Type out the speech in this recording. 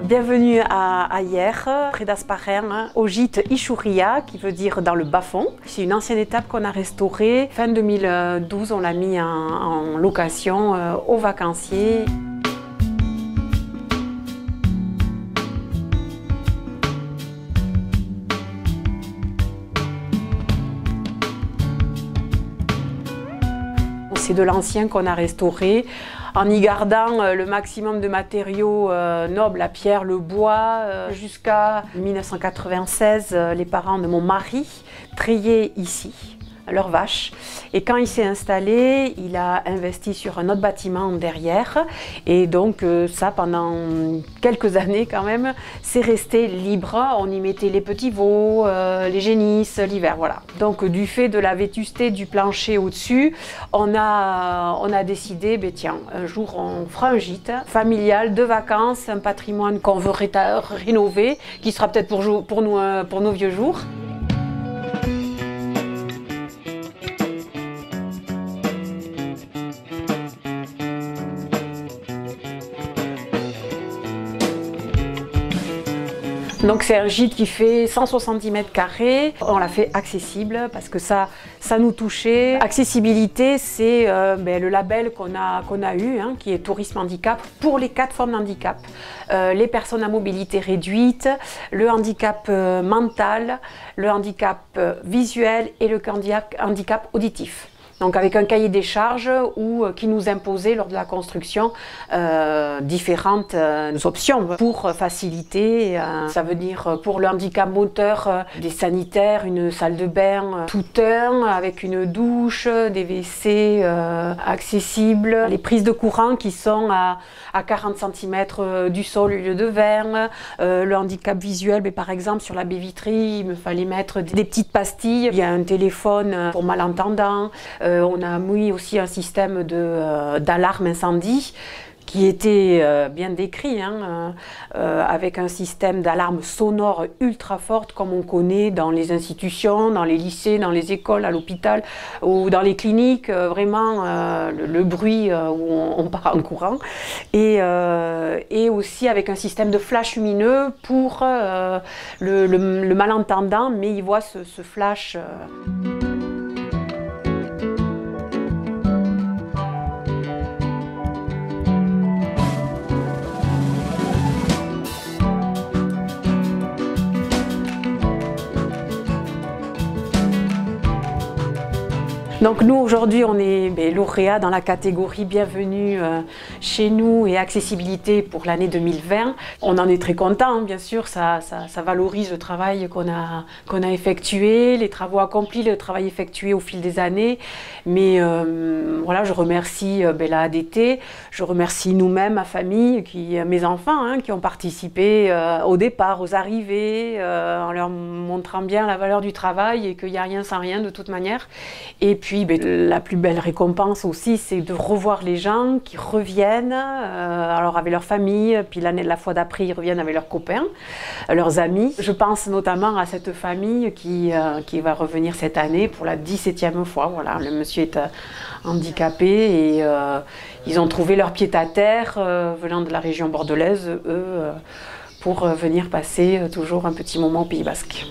Bienvenue à Hyères, près d'Hasparren, au gîte Ichouria, qui veut dire dans le bas-fond. C'est une ancienne étape qu'on a restaurée. Fin 2012, on l'a mis en location aux vacanciers. C'est de l'ancien qu'on a restauré en y gardant le maximum de matériaux nobles, la pierre, le bois. Jusqu'à 1996, les parents de mon mari treillaient ici leurs vaches. Et quand il s'est installé, il a investi sur un autre bâtiment derrière. Et donc ça, pendant quelques années quand même, c'est resté libre. On y mettait les petits veaux, les génisses, l'hiver, voilà. Donc du fait de la vétusté du plancher au-dessus, on a décidé, ben, tiens, un jour on fera un gîte familial de vacances, un patrimoine qu'on veut rénover, qui sera peut-être pour nos vieux jours. Donc c'est un gîte qui fait 170 mètres carrés. On l'a fait accessible parce que ça nous touchait. Accessibilité, c'est le label qu'on a eu, hein, qui est Tourisme Handicap, pour les 4 formes d'handicap. Les personnes à mobilité réduite, le handicap mental, le handicap visuel et le handicap auditif. Donc avec un cahier des charges qui nous imposait lors de la construction différentes options pour faciliter. Ça veut dire pour le handicap moteur, des sanitaires, une salle de bain tout un avec une douche, des WC accessibles, les prises de courant qui sont à 40 cm du sol au lieu de 20. Le handicap visuel, par exemple sur la baie vitrée, il me fallait mettre des petites pastilles. Il y a un téléphone pour malentendants. On a mis aussi un système d'alarme incendie qui était bien décrit, hein, avec un système d'alarme sonore ultra forte comme on connaît dans les institutions, dans les lycées, dans les écoles, à l'hôpital ou dans les cliniques, vraiment le bruit où on part en courant. Et aussi avec un système de flash lumineux pour le malentendant, mais il voit ce flash. Donc nous aujourd'hui on est lauréat dans la catégorie bienvenue chez nous et accessibilité pour l'année 2020. On en est très content, hein, bien sûr, ça valorise le travail qu'on a effectué, les travaux accomplis, le travail effectué au fil des années. Mais voilà, je remercie la ADT, je remercie nous-mêmes, ma famille, mes enfants, hein, qui ont participé au départ, aux arrivées, en leur montrant bien la valeur du travail et qu'il n'y a rien sans rien de toute manière. Et puis la plus belle récompense aussi, c'est de revoir les gens qui reviennent, alors avec leur famille, puis la fois d'après, ils reviennent avec leurs copains, leurs amis. Je pense notamment à cette famille qui va revenir cette année pour la 17e fois. Voilà, le monsieur est handicapé et ils ont trouvé leur pied-à-terre venant de la région bordelaise, eux, pour venir passer toujours un petit moment au Pays Basque.